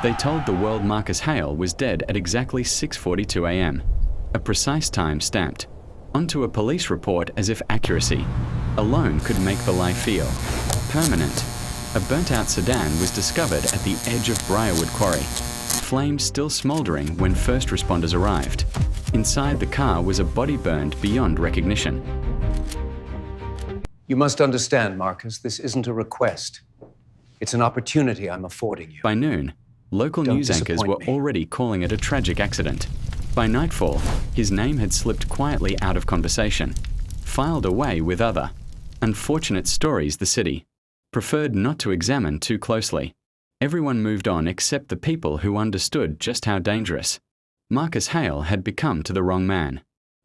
They told the world Marcus Hale was dead at exactly 6:42 a.m. A precise time stamped onto a police report as if accuracy alone could make the lie feel permanent. A burnt-out sedan was discovered at the edge of Briarwood Quarry, flames still smouldering when first responders arrived. Inside the car was a body burned beyond recognition. You must understand, Marcus, this isn't a request. It's an opportunity I'm affording you. By noon, local news anchors were already calling it a tragic accident. By nightfall, his name had slipped quietly out of conversation, filed away with other unfortunate stories the city preferred not to examine too closely. Everyone moved on except the people who understood just how dangerous Marcus Hale had become to the wrong man.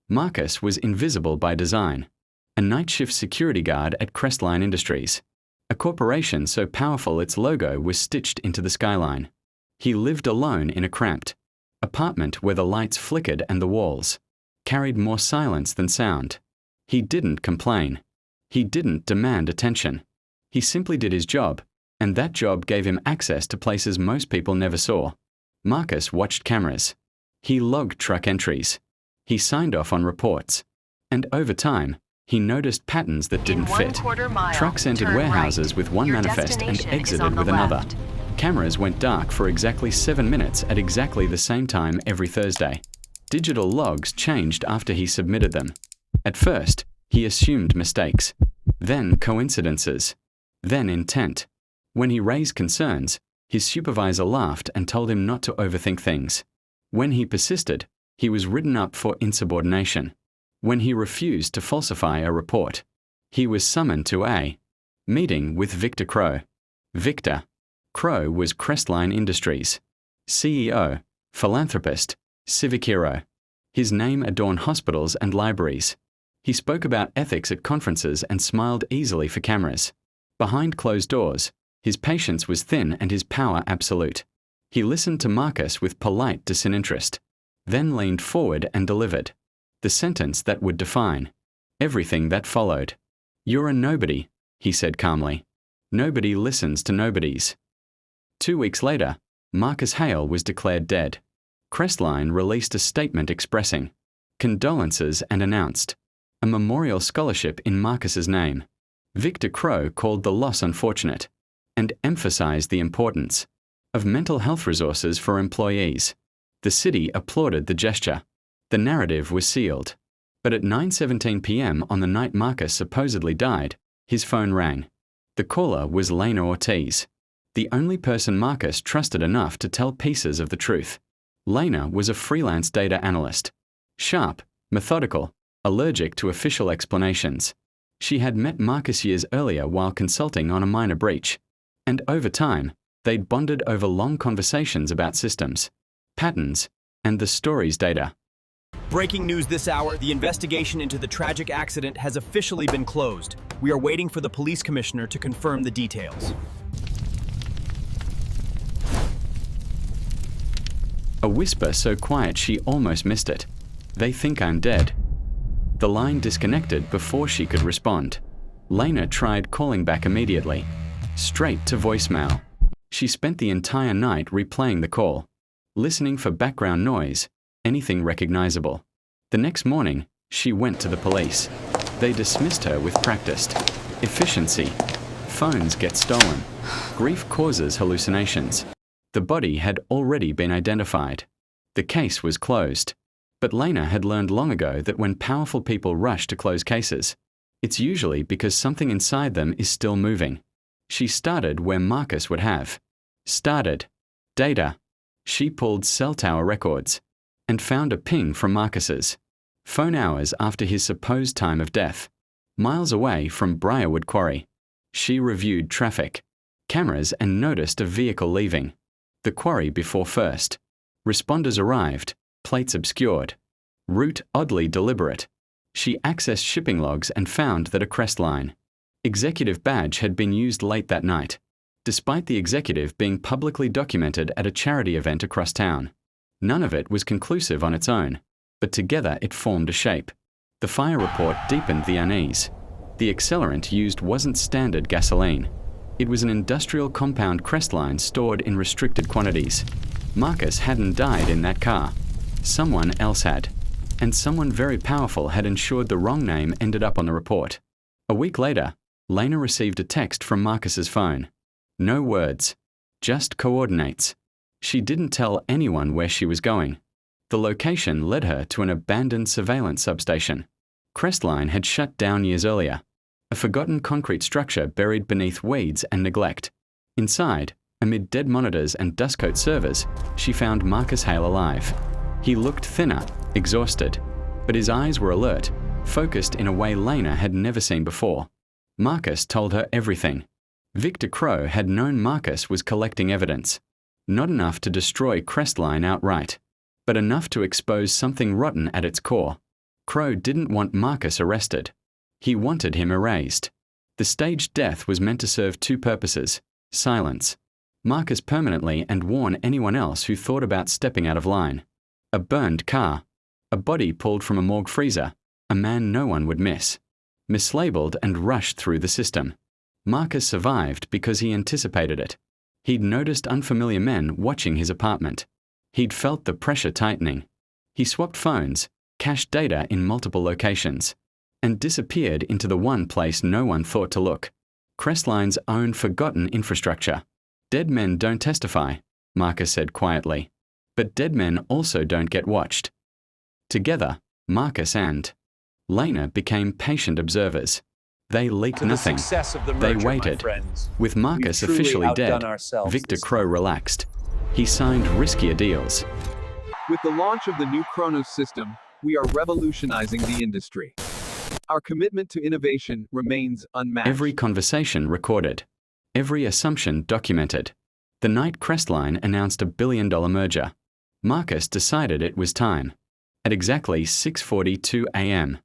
Marcus was invisible by design, a night shift security guard at Crestline Industries, a corporation so powerful its logo was stitched into the skyline. He lived alone in a cramped apartment where the lights flickered and the walls carried more silence than sound. He didn't complain. He didn't demand attention. He simply did his job, and that job gave him access to places most people never saw. Marcus watched cameras. He logged truck entries. He signed off on reports. And over time, he noticed patterns that didn't fit. Trucks entered warehouses with one manifest and exited with another. Cameras went dark for exactly 7 minutes at exactly the same time every Thursday. Digital logs changed after he submitted them. At first, he assumed mistakes, then coincidences, then intent. When he raised concerns, his supervisor laughed and told him not to overthink things. When he persisted, he was written up for insubordination. When he refused to falsify a report, he was summoned to a meeting with Victor Crow. Victor Crow was Crestline Industries CEO, philanthropist, civic hero. His name adorned hospitals and libraries. He spoke about ethics at conferences and smiled easily for cameras. Behind closed doors, his patience was thin and his power absolute. He listened to Marcus with polite disinterest, then leaned forward and delivered the sentence that would define everything that followed. "You're a nobody," he said calmly. "Nobody listens to nobodies." 2 weeks later, Marcus Hale was declared dead. Crestline released a statement expressing condolences and announced a memorial scholarship in Marcus's name. Victor Crow called the loss unfortunate and emphasized the importance of mental health resources for employees. The city applauded the gesture. The narrative was sealed. But at 9:17 p.m. on the night Marcus supposedly died, his phone rang. The caller was Lena Ortiz, the only person Marcus trusted enough to tell pieces of the truth. Lena was a freelance data analyst, sharp, methodical, allergic to official explanations. She had met Marcus years earlier while consulting on a minor breach, and over time, they'd bonded over long conversations about systems, patterns, and the story's data. Breaking news this hour, the investigation into the tragic accident has officially been closed. We are waiting for the police commissioner to confirm the details. A whisper so quiet she almost missed it. "They think I'm dead." The line disconnected before she could respond. Lena tried calling back immediately, straight to voicemail. She spent the entire night replaying the call, listening for background noise, anything recognizable. The next morning, she went to the police. They dismissed her with practiced efficiency. Phones get stolen. Grief causes hallucinations. The body had already been identified. The case was closed. But Lena had learned long ago that when powerful people rush to close cases, it's usually because something inside them is still moving. She started where Marcus would have started. Data. She pulled cell tower records and found a ping from Marcus's phone hours after his supposed time of death, miles away from Briarwood Quarry. She reviewed traffic cameras and noticed a vehicle leaving the quarry before first responders arrived, plates obscured, route oddly deliberate. She accessed shipping logs and found that a Crestline executive badge had been used late that night, despite the executive being publicly documented at a charity event across town. None of it was conclusive on its own, but together it formed a shape. The fire report deepened the unease. The accelerant used wasn't standard gasoline. It was an industrial compound Crestline stored in restricted quantities. Marcus hadn't died in that car. Someone else had. And someone very powerful had ensured the wrong name ended up on the report. A week later, Lena received a text from Marcus's phone. No words, just coordinates. She didn't tell anyone where she was going. The location led her to an abandoned surveillance substation. Crestline had shut down years earlier. A forgotten concrete structure buried beneath weeds and neglect. Inside, amid dead monitors and dustcoat servers, she found Marcus Hale alive. He looked thinner, exhausted, but his eyes were alert, focused in a way Lena had never seen before. Marcus told her everything. Victor Crow had known Marcus was collecting evidence. Not enough to destroy Crestline outright, but enough to expose something rotten at its core. Crow didn't want Marcus arrested. He wanted him erased. The staged death was meant to serve two purposes: silence Marcus permanently and warn anyone else who thought about stepping out of line. A burned car, a body pulled from a morgue freezer, a man no one would miss. Mislabeled and rushed through the system. Marcus survived because he anticipated it. He'd noticed unfamiliar men watching his apartment. He'd felt the pressure tightening. He swapped phones, cached data in multiple locations, and disappeared into the one place no one thought to look: Crestline's own forgotten infrastructure. Dead men don't testify, Marcus said quietly. But dead men also don't get watched. Together, Marcus and Lena became patient observers. They leaked nothing. They waited. With Marcus officially dead, Victor Crow relaxed. He signed riskier deals. With the launch of the new Kronos system, we are revolutionizing the industry. Our commitment to innovation remains unmatched. Every conversation recorded. Every assumption documented. The night Crestline announced a billion-dollar merger, Marcus decided it was time. At exactly 6:42 a.m.,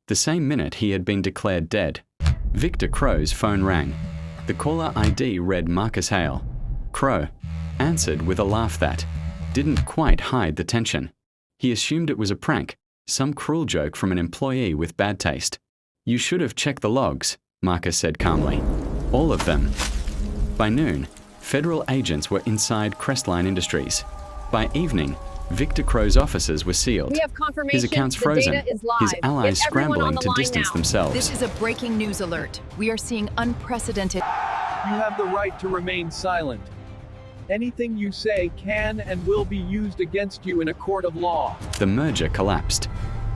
the same minute he had been declared dead, Victor Crow's phone rang. The caller ID read Marcus Hale. Crow answered with a laugh that didn't quite hide the tension. He assumed it was a prank, some cruel joke from an employee with bad taste. You should have checked the logs, Marcus said calmly. All of them. By noon, federal agents were inside Crestline Industries. By evening, Victor Crow's offices were sealed. We have confirmation. His accounts frozen. His allies scrambling to distance now. themselves. This is a breaking news alert. We are seeing unprecedented. You have the right to remain silent. Anything you say can and will be used against you in a court of law. The merger collapsed.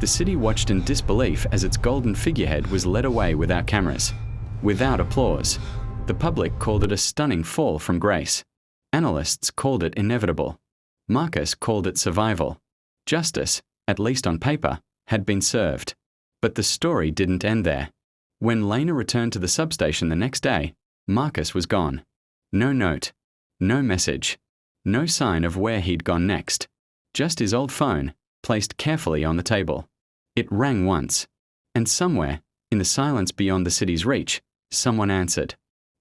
The city watched in disbelief as its golden figurehead was led away without cameras, without applause. The public called it a stunning fall from grace. Analysts called it inevitable. Marcus called it survival. Justice, at least on paper, had been served. But the story didn't end there. When Lena returned to the substation the next day, Marcus was gone. No note, no message, no sign of where he'd gone next. Just his old phone, placed carefully on the table. It rang once, and somewhere, in the silence beyond the city's reach, someone answered.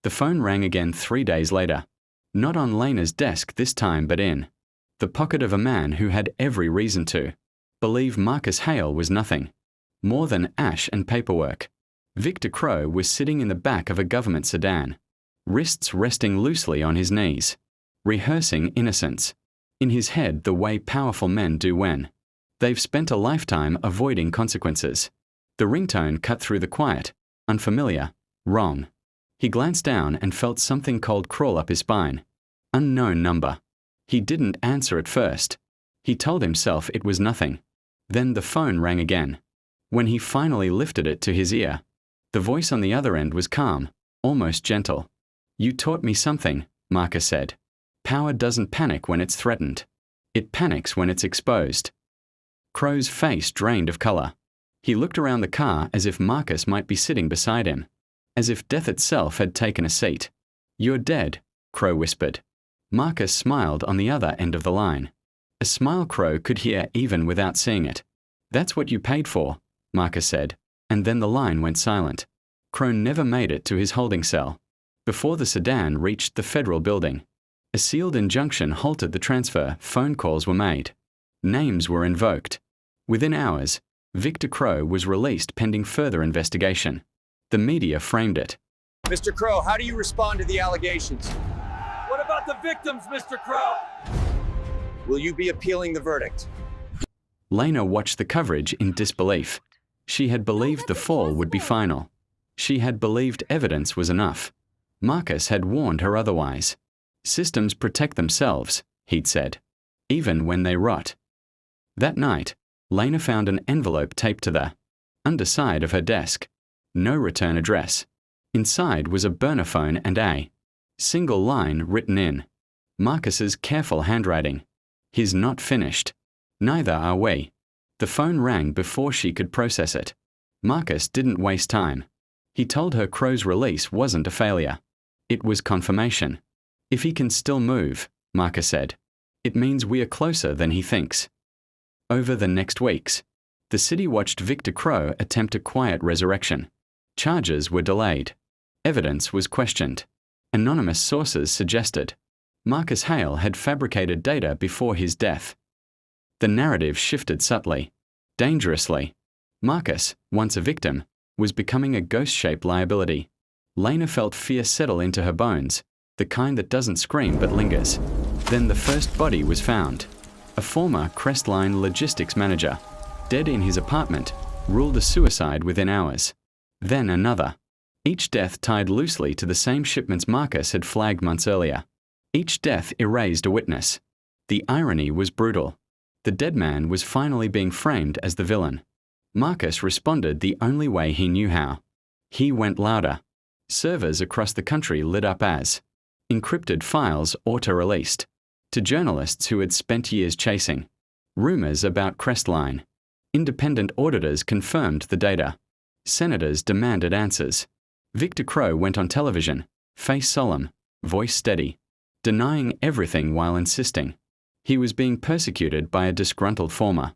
The phone rang again 3 days later. Not on Lena's desk this time, but in the pocket of a man who had every reason to believe Marcus Hale was nothing more than ash and paperwork. Victor Crow was sitting in the back of a government sedan, wrists resting loosely on his knees, rehearsing innocence. In his head the way powerful men do when they've spent a lifetime avoiding consequences. The ringtone cut through the quiet, unfamiliar, wrong. He glanced down and felt something cold crawl up his spine. Unknown number. He didn't answer at first. He told himself it was nothing. Then the phone rang again. When he finally lifted it to his ear, the voice on the other end was calm, almost gentle. You taught me something, Marcus said. Power doesn't panic when it's threatened. It panics when it's exposed. Crow's face drained of color. He looked around the car as if Marcus might be sitting beside him, as if death itself had taken a seat. You're dead, Crow whispered. Marcus smiled on the other end of the line. A smile Crow could hear even without seeing it. That's what you paid for, Marcus said, and then the line went silent. Crow never made it to his holding cell. Before the sedan reached the federal building, a sealed injunction halted the transfer. Phone calls were made. Names were invoked. Within hours, Victor Crow was released pending further investigation. The media framed it. Mr. Crow, how do you respond to the allegations? What about the victims, Mr. Crow? Will you be appealing the verdict? Lena watched the coverage in disbelief. She had believed the fall would be final. She had believed evidence was enough. Marcus had warned her otherwise. Systems protect themselves, he'd said, even when they rot. That night, Lena found an envelope taped to the underside of her desk. No return address. Inside was a burner phone and a single line written in Marcus's careful handwriting. "He's not finished. Neither are we." The phone rang before she could process it. Marcus didn't waste time. He told her Crow's release wasn't a failure. It was confirmation. "If he can still move," Marcus said, "it means we are closer than he thinks." Over the next weeks, the city watched Victor Crow attempt a quiet resurrection. Charges were delayed. Evidence was questioned. Anonymous sources suggested Marcus Hale had fabricated data before his death. The narrative shifted subtly, dangerously. Marcus, once a victim, was becoming a ghost-shaped liability. Lena felt fear settle into her bones, the kind that doesn't scream but lingers. Then the first body was found. A former Crestline logistics manager, dead in his apartment, ruled a suicide within hours. Then another. Each death tied loosely to the same shipments Marcus had flagged months earlier. Each death erased a witness. The irony was brutal. The dead man was finally being framed as the villain. Marcus responded the only way he knew how. He went louder. Servers across the country lit up as encrypted files auto-released. To journalists who had spent years chasing rumors about Crestline. Independent auditors confirmed the data. Senators demanded answers. Victor Crow went on television, face solemn, voice steady, denying everything while insisting. He was being persecuted by a disgruntled former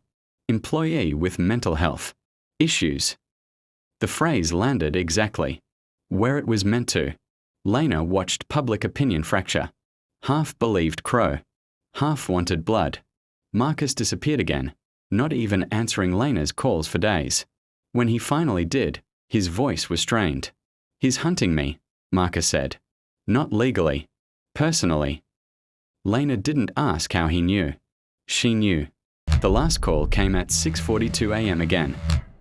employee with mental health issues. The phrase landed exactly where it was meant to. Lena watched public opinion fracture. Half believed Crow. Half wanted blood. Marcus disappeared again, not even answering Lena's calls for days. When he finally did, his voice was strained. "He's hunting me," Marcus said. "Not legally. Personally." Lena didn't ask how he knew. She knew. The last call came at 6:42 a.m. again.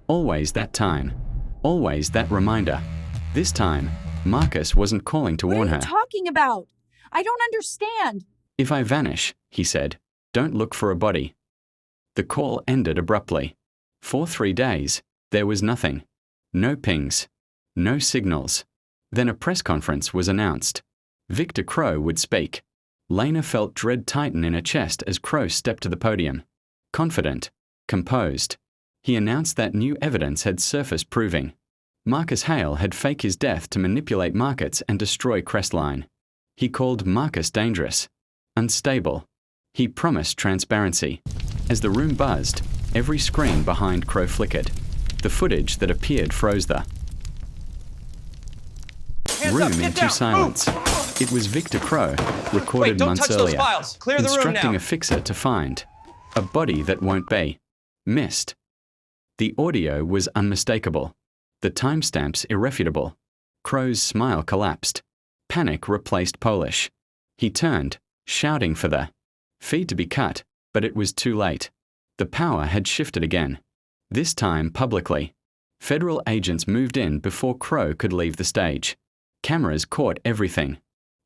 Always that time. Always that reminder. This time, Marcus wasn't calling to warn her. What are you talking about? I don't understand. "If I vanish," he said, "don't look for a body." The call ended abruptly. For 3 days, there was nothing. No pings. No signals. Then a press conference was announced. Victor Crow would speak. Lena felt dread tighten in her chest as Crow stepped to the podium. Confident. Composed. He announced that new evidence had surfaced proving Marcus Hale had faked his death to manipulate markets and destroy Crestline. He called Marcus dangerous. Unstable. He promised transparency. As the room buzzed, every screen behind Crow flickered. The footage that appeared froze the room into silence. It was Victor Crow, recorded months earlier, instructing a fixer to find a body that won't be missed. The audio was unmistakable. The timestamps irrefutable. Crow's smile collapsed. Panic replaced Polish. He turned, shouting for the feed to be cut, but it was too late. The power had shifted again. This time publicly. Federal agents moved in before Crow could leave the stage. Cameras caught everything.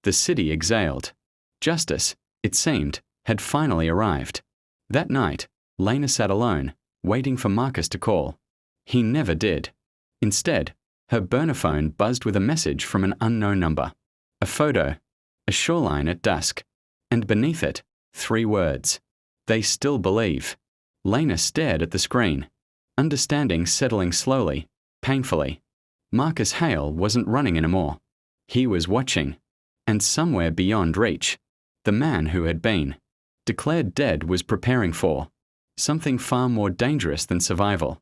The city exhaled. Justice, it seemed, had finally arrived. That night, Lena sat alone, waiting for Marcus to call. He never did. Instead, her burner phone buzzed with a message from an unknown number. A photo, a shoreline at dusk, and beneath it, 3 words. "They still believe." Lena stared at the screen, understanding settling slowly, painfully. Marcus Hale wasn't running anymore. He was watching. And somewhere beyond reach, the man who had been declared dead was preparing for something far more dangerous than survival.